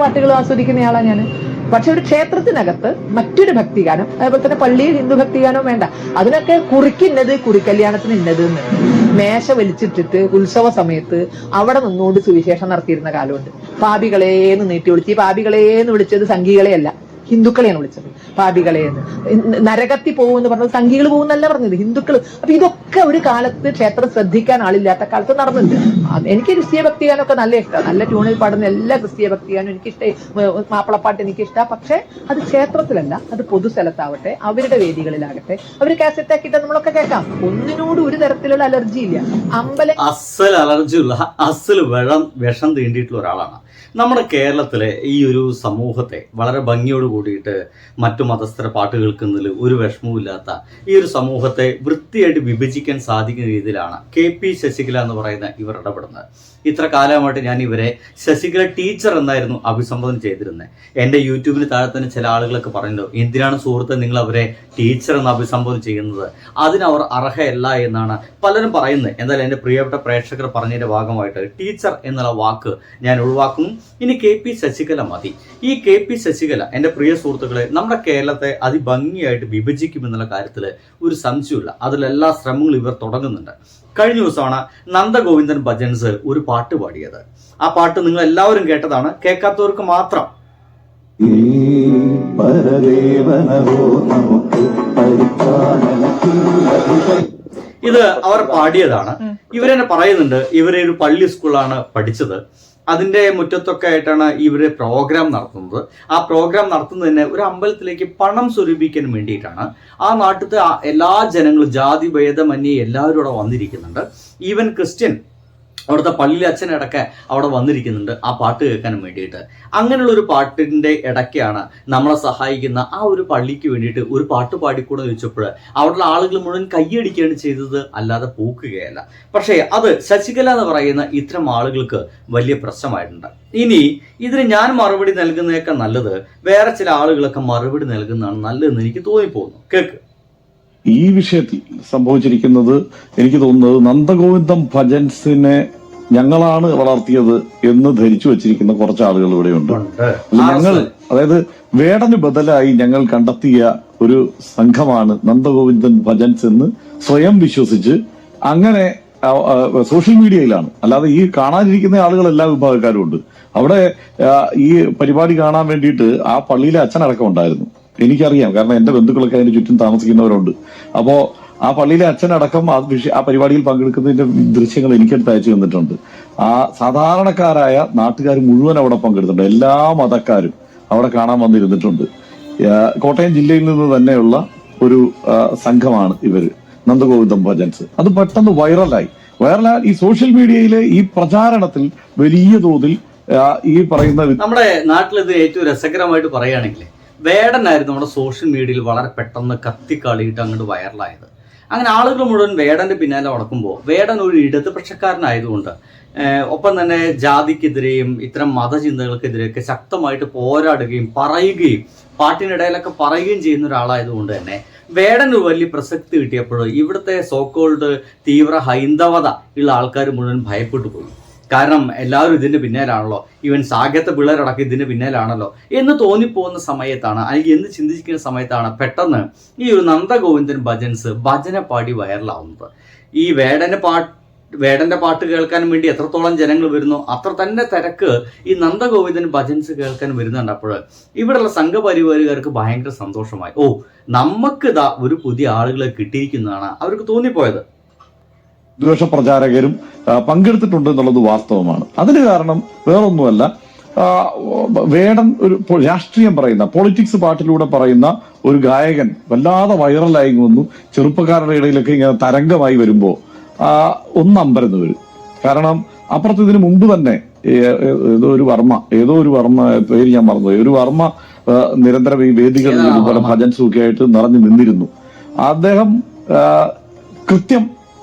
പാട്ടുകൾ ആസ്വദിക്കുന്നയാളാണ് ഞാൻ. പക്ഷെ ഒരു ക്ഷേത്രത്തിനകത്ത് മറ്റൊരു ഭക്തിഗാനം, അതേപോലെ തന്നെ പള്ളിയിൽ ഹിന്ദു ഭക്തിഗാനവും വേണ്ട. അതിനൊക്കെ കുറിക്കുന്നത് കുറിക്കല്യാണത്തിന് ഇന്നത് എന്ന് മേശ വലിച്ചിട്ടിട്ട് ഉത്സവ സമയത്ത് അവിടെ നിന്നുകൊണ്ട് സുവിശേഷം നടത്തിയിരുന്ന കാലമുണ്ട്. പാപികളേന്ന് നീട്ടി വിളിച്ച്, ഈ പാപികളേന്ന് വിളിച്ചത് സംഘികളെയല്ല, ഹിന്ദുക്കളെയാണ് വിളിച്ചത് പാപികളെന്ന്. നരകത്തിൽ പോകുമെന്ന് പറഞ്ഞത് സംഘികൾ പോകുന്നല്ല പറഞ്ഞത്, ഹിന്ദുക്കൾ. അപ്പൊ ഇതൊക്കെ ഒരു കാലത്ത് ക്ഷേത്രം ശ്രദ്ധിക്കാൻ ആളില്ലാത്ത കാലത്ത് നടന്നിട്ടുണ്ട്. എനിക്ക് ക്രിസ്തീയ ഭക്തിഗാനമൊക്കെ നല്ല ഇഷ്ടമാണ്, നല്ല ട്യൂണിൽ പാടുന്ന എല്ലാ ക്രിസ്തീയ ഭക്തിഗാനും എനിക്കിഷ്ടം, മാപ്പിളപ്പാട്ട് എനിക്കിഷ്ടമാണ്. പക്ഷെ അത് ക്ഷേത്രത്തിലല്ല, അത് പൊതുസ്ഥലത്താവട്ടെ, അവരുടെ വേദികളിലാകട്ടെ, അവർ കാസറ്റ് ആക്കിയിട്ട് നമ്മളൊക്കെ കേൾക്കാം. ഒന്നിനോട് ഒരു തരത്തിലുള്ള അലർജി ഇല്ല. അസൽ അലർജിയുള്ള അസൽ വിഷം തീണ്ടിയിട്ടുള്ള ഒരാളാണ്. നമ്മുടെ കേരളത്തിലെ ഈ ഒരു സമൂഹത്തെ വളരെ ഭംഗിയോട് കൂടിയിട്ട് മറ്റു മതസ്ഥര പാട്ട് കേൾക്കുന്നതിൽ ഒരു വിഷമവുമില്ലാത്ത ഈ ഒരു സമൂഹത്തെ വൃത്തിയായിട്ട് വിഭജിക്കാൻ സാധിക്കുന്ന രീതിയിലാണ് KP ശശികല എന്ന് പറയുന്ന ഇവർ ഇടപെടുന്നത്. ഇത്ര കാലമായിട്ട് ഞാൻ ഇവരെ ശശികല ടീച്ചർ എന്നായിരുന്നു അഭിസംബോധന ചെയ്തിരുന്നത്. എൻ്റെ യൂട്യൂബിന് താഴെ തന്നെ ചില ആളുകളൊക്കെ പറയുന്നു, എന്തിനാണ് സുഹൃത്തെ നിങ്ങൾ അവരെ ടീച്ചർ എന്ന് അഭിസംബോധന ചെയ്യുന്നത്, അതിനവർ അർഹയല്ല എന്നാണ് പലരും പറയുന്നത്. എന്തായാലും എൻ്റെ പ്രിയപ്പെട്ട പ്രേക്ഷകർ പറഞ്ഞതിൻ്റെ ഭാഗമായിട്ട് ടീച്ചർ എന്നുള്ള വാക്ക് ഞാൻ ഒഴിവാക്കും. ഇനി KP ശശികല മതി. ഈ KP ശശികല എൻ്റെ പ്രിയ സുഹൃത്തുക്കളെ നമ്മുടെ കേരളത്തെ അതിഭംഗിയായിട്ട് വിഭജിക്കുമെന്നുള്ള കാര്യത്തിൽ ഒരു സംശയമില്ല. അതിലെല്ലാ ശ്രമങ്ങളും ഇവർ തുടങ്ങുന്നുണ്ട്. കഴിഞ്ഞ ദിവസമാണ് നന്ദഗോവിന്ദൻ ഭജൻസ് ഒരു പാട്ട് പാടിയത്. ആ പാട്ട് നിങ്ങൾ എല്ലാവരും കേട്ടതാണ്, കേൾക്കാത്തവർക്ക് മാത്രം. ഇത് അവർ പാടിയതാണ്. ഇവരെന്നെ പറയുന്നുണ്ട്, ഇവരെ ഒരു പള്ളി സ്കൂളാണ് പഠിച്ചത്. അതിന്റെ മുറ്റത്തൊക്കെ ആയിട്ടാണ് ഇവര് പ്രോഗ്രാം നടത്തുന്നത്. ആ പ്രോഗ്രാം നടത്തുന്നതിന് ഒരു അമ്പലത്തിലേക്ക് പണം സ്വരൂപിക്കാൻ വേണ്ടിയിട്ടാണ്. ആ നാട്ടിലത്തെ എല്ലാ ജനങ്ങളും ജാതി ഭേദമന്യേ എല്ലാവരും അവിടെ വന്നിരിക്കുന്നുണ്ട്. ഈവൻ ക്രിസ്ത്യൻ അവിടുത്തെ പള്ളിയിലെ അച്ഛനടക്കെ അവിടെ വന്നിരിക്കുന്നുണ്ട് ആ പാട്ട് കേൾക്കാൻ വേണ്ടിയിട്ട്. അങ്ങനെയുള്ള ഒരു പാട്ടിൻ്റെ ഇടയ്ക്കാണ് നമ്മളെ സഹായിക്കുന്ന ആ ഒരു പള്ളിക്ക് വേണ്ടിയിട്ട് ഒരു പാട്ട് പാടിക്കൂടെ ചോദിച്ചപ്പോൾ അവിടെയുള്ള ആളുകൾ മുഴുവൻ കയ്യടിക്കുകയാണ് ചെയ്തത്, അല്ലാതെ പൂക്കുകയല്ല. പക്ഷേ അത് ശശികല എന്ന് പറയുന്ന ഇത്തരം ആളുകൾക്ക് വലിയ പ്രശ്നമായിട്ടുണ്ട്. ഇനി ഇതിന് ഞാൻ മറുപടി നൽകുന്നതൊക്കെ നല്ലത് വേറെ ചില ആളുകളൊക്കെ മറുപടി നൽകുന്നതാണ് നല്ലതെന്ന് എനിക്ക് തോന്നിപ്പോകുന്നു. കേൾക്ക്. ഈ വിഷയത്തിൽ സംഭവിച്ചിരിക്കുന്നത് എനിക്ക് തോന്നുന്നത് നന്ദഗോവിന്ദം ഭജൻസിനെ ഞങ്ങളാണ് വളർത്തിയത് എന്ന് ധരിച്ചു വെച്ചിരിക്കുന്ന കുറച്ച് ആളുകൾ ഇവിടെയുണ്ട്. ഞങ്ങൾ, അതായത് വേടന് ബദലായി ഞങ്ങൾ കണ്ടെത്തിയ ഒരു സംഘമാണ് നന്ദഗോവിന്ദൻ ഭജൻസ് എന്ന് സ്വയം വിശ്വസിച്ച് അങ്ങനെ സോഷ്യൽ മീഡിയയിലാണ്, അല്ലാതെ ഈ കാണാനിരിക്കുന്ന ആളുകൾ എല്ലാ വിഭാഗക്കാരും ഉണ്ട്. അവിടെ ഈ പരിപാടി കാണാൻ വേണ്ടിയിട്ട് ആ പള്ളിയിലെ അച്ഛനടക്കം ഉണ്ടായിരുന്നു. എനിക്കറിയാം, കാരണം എന്റെ ബന്ധുക്കളൊക്കെ അതിന് ചുറ്റും താമസിക്കുന്നവരുണ്ട്. അപ്പോ ആ പള്ളിയിലെ അച്ഛനടക്കം ആ പരിപാടിയിൽ പങ്കെടുക്കുന്നതിന്റെ ദൃശ്യങ്ങൾ എനിക്കെടുത്ത് അയച്ചു തന്നിട്ടുണ്ട്. ആ സാധാരണക്കാരായ നാട്ടുകാർ മുഴുവൻ അവിടെ പങ്കെടുത്തിട്ടുണ്ട്. എല്ലാ മതക്കാരും അവിടെ കാണാൻ വന്നിരുന്നിട്ടുണ്ട്. കോട്ടയം ജില്ലയിൽ നിന്ന് തന്നെയുള്ള ഒരു സംഘമാണ് ഇവര്, നന്ദഗോവിന്ദം ഭജൻസ്. അത് പെട്ടെന്ന് വൈറലായി ഈ സോഷ്യൽ മീഡിയയിലെ ഈ പ്രചാരണത്തിൽ വലിയ തോതിൽ ഈ പറയുന്ന നമ്മുടെ നാട്ടിൽ ഇത് ഏറ്റവും രസകരമായിട്ട് പറയുകയാണെങ്കിൽ വേടനായിരുന്നു നമ്മുടെ സോഷ്യൽ മീഡിയയിൽ വളരെ പെട്ടെന്ന് കത്തിക്കാളിയിട്ട് അങ്ങോട്ട് വൈറലായത്. അങ്ങനെ ആളുകൾ മുഴുവൻ വേടന്റെ പിന്നാലെ നടക്കുമ്പോൾ വേടൻ ഒരു ഇടതുപക്ഷക്കാരനായതുകൊണ്ട് ഒപ്പം തന്നെ ജാതിക്കെതിരെയും ഇത്തരം മതചിന്തകൾക്കെതിരെയൊക്കെ ശക്തമായിട്ട് പോരാടുകയും പറയുകയും പാട്ടിനിടയിലൊക്കെ പറയുകയും ചെയ്യുന്ന ഒരാളായതുകൊണ്ട് തന്നെ വേടന് വലിയ പ്രസക്തി കിട്ടിയപ്പോൾ ഇവിടുത്തെ സോക്കോൾഡ് തീവ്ര ഹൈന്ദവത ഉള്ള ആൾക്കാർ മുഴുവൻ ഭയപ്പെട്ടു പോയി. കാരണം എല്ലാവരും ഇതിന്റെ പിന്നാലാണല്ലോ, ഈവൻ സാഗത്തെ പിള്ളേരടക്കം ഇതിന്റെ പിന്നാലാണല്ലോ എന്ന് തോന്നിപ്പോകുന്ന സമയത്താണ്, അല്ലെങ്കിൽ എന്ന് ചിന്തിക്കുന്ന സമയത്താണ് പെട്ടെന്ന് ഈ ഒരു നന്ദഗോവിന്ദൻ ഭജൻസ് ഭജന പാടി വൈറലാവുന്നത്. ഈ വേടന്റെ പാട്ട് കേൾക്കാൻ വേണ്ടി എത്രത്തോളം ജനങ്ങൾ വരുന്നു അത്ര തന്നെ തിരക്ക് ഈ നന്ദഗോവിന്ദൻ ഭജൻസ് കേൾക്കാൻ വരുന്നുണ്ട്. അപ്പോൾ ഇവിടെയുള്ള സംഘപരിവാരുകാർക്ക് ഭയങ്കര സന്തോഷമായി. ഓ, നമുക്കിതാ ഒരു പുതിയ ആളുകളെ കിട്ടിയിരിക്കുന്നതാണ് അവർക്ക് തോന്നിപ്പോയത്. ദ്വേഷ പ്രചാരകരും പങ്കെടുത്തിട്ടുണ്ട് എന്നുള്ളത് വാസ്തവമാണ്. അതിന് കാരണം വേറൊന്നുമല്ല, വേടൻ ഒരു രാഷ്ട്രീയം പറയുന്ന, പൊളിറ്റിക്സ് പാട്ടിലൂടെ പറയുന്ന ഒരു ഗായകൻ വല്ലാതെ വൈറലായി വന്നു. ചെറുപ്പക്കാരുടെ ഇടയിലൊക്കെ ഇങ്ങനെ തരംഗമായി വരുമ്പോ ഒന്നമ്പരന്ന് വരും. കാരണം അപ്പുറത്ത് ഇതിനു മുമ്പ് തന്നെ ഏതോ ഒരു വർമ്മ പേര് ഞാൻ മറന്നുപോയി, ഒരു വർമ്മ നിരന്തരം ഈ വേദികളിൽ ഇതുപോലെ ഭജൻസും ഒക്കെ ആയിട്ട് നിറഞ്ഞു നിന്നിരുന്നു. അദ്ദേഹം കൃത്യം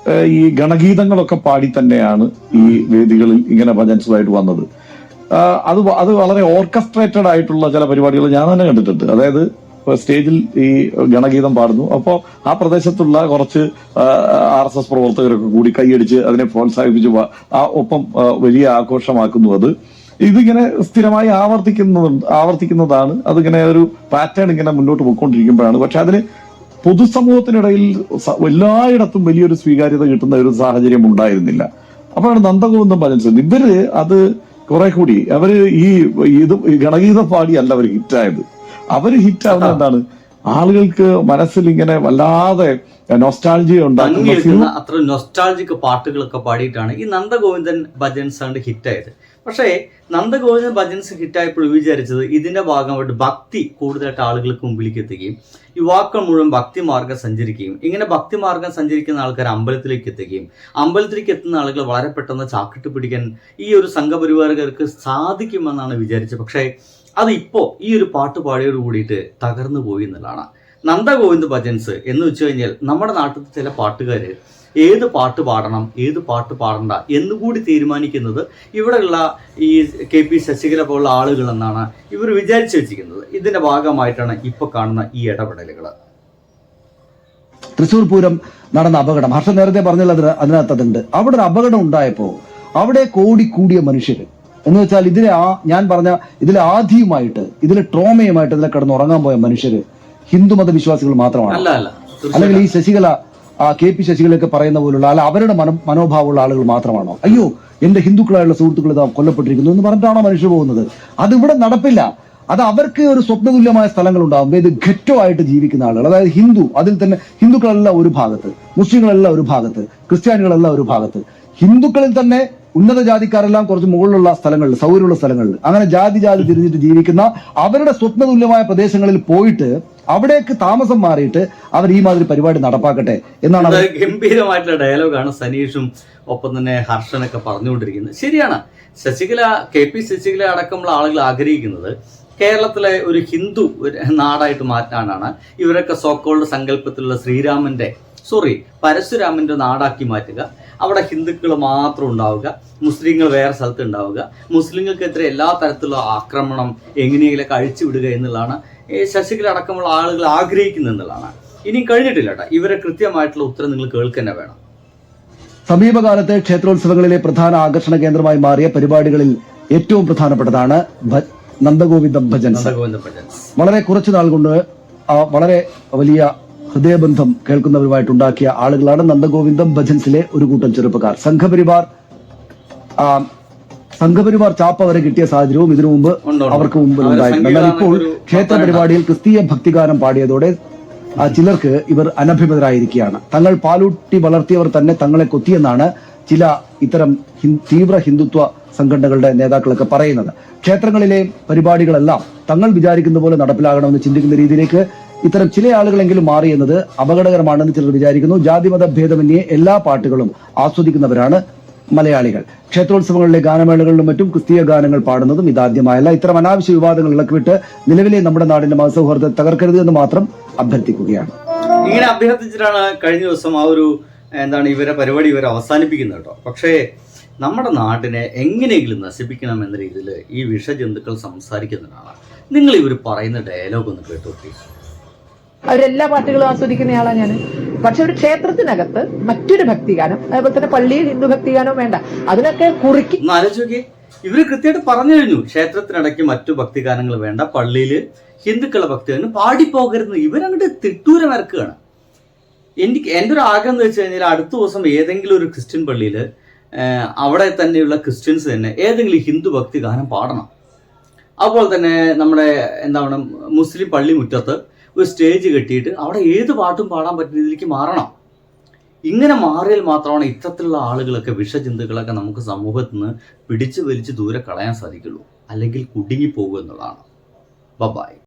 ഈ ഗണഗീതങ്ങളൊക്കെ പാടി തന്നെയാണ് ഈ വേദികളിൽ ഇങ്ങനെ ഭജൻസുമായിട്ട് വന്നത്. അത് വളരെ ഓർക്കസ്ട്രേറ്റഡ് ആയിട്ടുള്ള ചില പരിപാടികൾ ഞാൻ തന്നെ കണ്ടിട്ടുണ്ട്. അതായത് സ്റ്റേജിൽ ഈ ഗണഗീതം പാടുന്നു, അപ്പോൾ ആ പ്രദേശത്തുള്ള കുറച്ച് RSS പ്രവർത്തകരൊക്കെ കൂടി കൈയടിച്ച് അതിനെ പ്രോത്സാഹിപ്പിച്ച് ഒപ്പം വലിയ ആഘോഷമാക്കുന്നു. അത് ഇതിങ്ങനെ സ്ഥിരമായി ആവർത്തിക്കുന്നതാണ്. അതിങ്ങനെ ഒരു പാറ്റേൺ ഇങ്ങനെ മുന്നോട്ട് പോയിക്കൊണ്ടിരിക്കുമ്പോഴാണ്. പക്ഷെ അതിന് പൊതുസമൂഹത്തിനിടയിൽ എല്ലായിടത്തും വലിയൊരു സ്വീകാര്യത കിട്ടുന്ന ഒരു സാഹചര്യം ഉണ്ടായിരുന്നില്ല. അപ്പോഴാണ് നന്ദഗോവിന്ദം ഭജൻസ് ഇവര് അത് കുറെ കൂടി അവര് ഇത് ഗണഗീത പാടിയല്ല അവർ ഹിറ്റായത്. അവര് ഹിറ്റാവുന്നത് എന്താണ്, ആളുകൾക്ക് മനസ്സിൽ ഇങ്ങനെ വല്ലാതെ നൊസ്റ്റാൾജിയ ഉണ്ടാക്കുന്ന അത്ര നൊസ്റ്റാൾജിക് പാട്ടുകളൊക്കെ പാടിയിട്ടാണ് ഈ നന്ദഗോവിന്ദൻ ഭജൻസ് ആണ് ഹിറ്റായത്. പക്ഷേ നന്ദഗോവിന്ദൻ ഭജൻസ് ഹിറ്റായപ്പോൾ വിചാരിച്ചത് ഇതിന്റെ ഭാഗമായിട്ട് ഭക്തി കൂടുതലായിട്ട് ആളുകൾക്ക് മുമ്പിലേക്ക് എത്തുകയും യുവാക്കൾ മുഴുവൻ ഭക്തിമാർഗം സഞ്ചരിക്കുകയും ഇങ്ങനെ ഭക്തിമാർഗം സഞ്ചരിക്കുന്ന ആൾക്കാർ അമ്പലത്തിലേക്ക് എത്തുകയും അമ്പലത്തിലേക്ക് എത്തുന്ന ആളുകൾ വളരെ പെട്ടെന്ന് ചാക്കിട്ട് പിടിക്കാൻ ഈ ഒരു സംഘപരിവാരക്കാർക്ക് സാധിക്കുമെന്നാണ് വിചാരിച്ചത്. പക്ഷേ അത് ഇപ്പോൾ ഈ ഒരു പാട്ട് പാടിയോട് കൂടിയിട്ട് തകർന്നു പോയി എന്നുള്ളതാണ്. നന്ദഗോവിന്ദ് ഭജൻസ് എന്ന് വെച്ച് കഴിഞ്ഞാൽ നമ്മുടെ നാട്ടിൽ ചില പാട്ടുകാർ ഏത് പാട്ട് പാടണം ഏത് പാട്ട് പാടണ്ട എന്നുകൂടി തീരുമാനിക്കുന്നത് ഇവിടെയുള്ള ഈ KP ശശികല പോലുള്ള ആളുകൾ എന്നാണ് ഇവർ വിചാരിച്ചു വെച്ചിരിക്കുന്നത്. ഇതിന്റെ ഭാഗമായിട്ടാണ് ഇപ്പൊ കാണുന്ന ഈ ഇടപെടലുകൾ. തൃശ്ശൂർ പൂരം നടന്ന അപകടം ഹർഷൻ നേരത്തെ പറഞ്ഞാൽ അതിനകത്തുണ്ട്. അവിടെ ഒരു അപകടം ഉണ്ടായപ്പോ അവിടെ കൂടിയ മനുഷ്യർ എന്ന് വെച്ചാൽ ഞാൻ പറഞ്ഞ ഇതിലെ ആധിയുമായിട്ട് ഇതിലെ ട്രോമയുമായിട്ട് ഇതിലെ കിടന്നുറങ്ങാൻ പോയ മനുഷ്യര് ഹിന്ദുമത വിശ്വാസികൾ മാത്രമാണ്. അല്ലെങ്കിൽ ഈ ശശികല KP ശശികലൊക്കെ പറയുന്ന പോലുള്ള അല്ല അവരുടെ മനോഭാവമുള്ള ആളുകൾ മാത്രമാണോ? അയ്യോ എന്റെ ഹിന്ദുക്കളായുള്ള സുഹൃത്തുക്കൾ ഇതാ കൊല്ലപ്പെട്ടിരിക്കുന്നു എന്ന് പറഞ്ഞിട്ടാണോ മനുഷ്യർ പോകുന്നത്? അത് ഇവിടെ നടപ്പില്ല. അത് അവർക്ക് ഒരു സ്വപ്നതുല്യമായ സ്ഥലങ്ങൾ ഉണ്ടാവും. ഇത് ഘറ്റോ ആയിട്ട് ജീവിക്കുന്ന ആളുകൾ, അതായത് അതിൽ തന്നെ ഹിന്ദുക്കളെല്ലാം ഒരു ഭാഗത്ത്, മുസ്ലിങ്ങളെല്ലാം ഒരു ഭാഗത്ത്, ക്രിസ്ത്യാനികളെല്ലാം ഒരു ഭാഗത്ത്, ഹിന്ദുക്കളിൽ തന്നെ ഉന്നത ജാതിക്കാരെല്ലാം കുറച്ച് മുകളിലുള്ള സ്ഥലങ്ങളിൽ, സൗകര്യമുള്ള സ്ഥലങ്ങളിൽ, അങ്ങനെ ജാതി തിരിഞ്ഞിട്ട് ജീവിക്കുന്ന അവരുടെ സ്വപ്നതുല്യമായ പ്രദേശങ്ങളിൽ പോയിട്ട് അവിടേക്ക് താമസം മാറിയിട്ട് അവർ ഈ മാതിരി പരിപാടി നടപ്പാക്കട്ടെ എന്നാണ്. ഗംഭീരമായിട്ടുള്ള ഡയലോഗാണ് സനീഷും ഒപ്പം തന്നെ ഹർഷനൊക്കെ പറഞ്ഞുകൊണ്ടിരിക്കുന്നത്. ശരിയാണ്, KP ശശികല അടക്കമുള്ള ആളുകൾ ആഗ്രഹിക്കുന്നത് കേരളത്തിലെ ഒരു ഹിന്ദു നാടായിട്ട് മാറ്റാനാണ്. ഇവരൊക്കെ സോക്കോൾഡ് സങ്കല്പത്തിലുള്ള പരശുരാമന്റെ നാടാക്കി മാറ്റുക, അവിടെ ഹിന്ദുക്കൾ മാത്രം ഉണ്ടാവുക, മുസ്ലിങ്ങൾ വേറെ സ്ഥലത്ത് ഉണ്ടാവുക, മുസ്ലിങ്ങൾക്കെതിരെ എല്ലാ തരത്തിലുള്ള ആക്രമണം എങ്ങനെയെങ്കിലൊക്കെ അഴിച്ചുവിടുക എന്നുള്ളതാണ് ശശികല അടക്കമുള്ള ആളുകൾ ആഗ്രഹിക്കുന്നത് എന്നുള്ളതാണ്. ഇനിയും കഴിഞ്ഞിട്ടില്ല കേട്ടോ. ഇവരെ കൃത്യമായിട്ടുള്ള ഉത്തരം നിങ്ങൾ കേൾക്കുക വേണം. സമീപകാലത്തെ ക്ഷേത്രോത്സവങ്ങളിലെ പ്രധാന ആകർഷണ കേന്ദ്രമായി മാറിയ പരിപാടികളിൽ ഏറ്റവും പ്രധാനപ്പെട്ടതാണ് നന്ദഗോവിന്ദം ഭജൻസ്. വളരെ കുറച്ചു നാൾ കൊണ്ട് വളരെ വലിയ ഹൃദയബന്ധം കേൾക്കുന്നവരുമായിട്ടുണ്ടാക്കിയ ആളുകളാണ് നന്ദഗോവിന്ദം ഭജൻസിലെ ഒരു കൂട്ടം ചെറുപ്പക്കാർ. സംഘപരിവാർ ചാപ്പ വരെ കിട്ടിയ സാഹചര്യവും ഇതിനു മുമ്പ് അവർക്ക് മുമ്പിൽ ഉണ്ടായിരുന്നു. എന്നാൽ ഇപ്പോൾ ക്ഷേത്ര പരിപാടിയിൽ ക്രിസ്തീയ ഭക്തിഗാനം പാടിയതോടെ ചിലർക്ക് ഇവർ അനഭിമതരായിരിക്കുകയാണ്. തങ്ങൾ പാലൂട്ടി വളർത്തിയവർ തന്നെ തങ്ങളെ കൊത്തിയെന്നാണ് ചില ഇത്തരം തീവ്ര ഹിന്ദുത്വ സംഘടനകളുടെ നേതാക്കളൊക്കെ പറയുന്നത്. ക്ഷേത്രങ്ങളിലെ പരിപാടികളെല്ലാം തങ്ങൾ വിചാരിക്കുന്ന പോലെ നടപ്പിലാകണമെന്ന് ചിന്തിക്കുന്ന രീതിയിലേക്ക് ഇത്തരം ചില ആളുകളെങ്കിലും മാറി എന്നത് അപകടകരമാണെന്ന് ചിലർ വിചാരിക്കുന്നു. ജാതിമത ഭേദമന്യേ എല്ലാ പാട്ടുകളും ആസ്വദിക്കുന്നവരാണ് മലയാളികൾ. ക്ഷേത്രോത്സവങ്ങളിലെ ഗാനമേളകളിലും മറ്റും ക്രിസ്തീയ ഗാനങ്ങൾ പാടുന്നതും ഇതാദ്യമായല്ല. ഇത്തരം അനാവശ്യ വിവാദങ്ങൾ ഇളക്കിവിട്ട് നിലവിലെ നമ്മുടെ നാടിന്റെ മതസൗഹാർദ്ദത്തെ തകർക്കരുത് എന്ന് മാത്രം അഭ്യർത്ഥിക്കുകയാണ്. ഇങ്ങനെ അഭ്യർത്ഥിച്ചിട്ടാണ് കഴിഞ്ഞ ദിവസം ഇവരെ പരിപാടി അവസാനിപ്പിക്കുന്നത് കേട്ടോ. പക്ഷേ നമ്മുടെ നാടിനെ എങ്ങനെയെങ്കിലും നശിപ്പിക്കണം എന്ന രീതിയിൽ ഈ വിഷജന്തുക്കൾ സംസാരിക്കുന്നതാണ്. നിങ്ങൾ ഇവർ പറയുന്ന ഡയലോഗ് ഒന്ന് കേട്ടോട്ടി. അവരെല്ലാ പാട്ടുകളും ആസ്വദിക്കുന്നയാളാ ഞാൻ. പക്ഷെ ഒരു ക്ഷേത്രത്തിനകത്ത് മറ്റൊരു ഭക്തിഗാനം, അതേപോലെ തന്നെ പള്ളിയിൽ ഹിന്ദു ഭക്തിഗാനവും വേണ്ട, അതിനൊക്കെ കുറുക്കി ആലോചിക്കേ. ഇവര് കൃത്യമായിട്ട് പറഞ്ഞു കഴിഞ്ഞു, ക്ഷേത്രത്തിനിടയ്ക്ക് മറ്റു ഭക്തിഗാനങ്ങൾ വേണ്ട, പള്ളിയില് ഹിന്ദുക്കളുടെ ഭക്തിഗാനം പാടിപ്പോകരുത്. ഇവരങ്ങോട്ട് തിട്ടൂരം ഇറക്കുകയാണ്. എൻ്റെ ഒരു ആഗ്രഹം എന്ന് വെച്ച് കഴിഞ്ഞാൽ അടുത്ത ദിവസം ഏതെങ്കിലും ഒരു ക്രിസ്ത്യൻ പള്ളിയിൽ അവിടെ തന്നെയുള്ള ക്രിസ്ത്യൻസ് തന്നെ ഏതെങ്കിലും ഹിന്ദു ഭക്തി ഗാനം പാടണം. അതുപോലെ തന്നെ നമ്മുടെ മുസ്ലിം പള്ളി മുറ്റത്ത് ഒരു സ്റ്റേജ് കെട്ടിയിട്ട് അവിടെ ഏത് പാട്ടും പാടാൻ പറ്റുന്ന രീതിയിലേക്ക് മാറണം. ഇങ്ങനെ മാറിയാൽ മാത്രമാണ് ഇത്തരത്തിലുള്ള ആളുകളൊക്കെ വിഷചിന്തകളൊക്കെ നമുക്ക് സമൂഹത്തിൽ നിന്ന് പിടിച്ചു വലിച്ച് ദൂരെ കളയാൻ സാധിക്കുള്ളൂ. അല്ലെങ്കിൽ കുടുങ്ങിപ്പോകുക എന്നുള്ളതാണ്. ബൈ.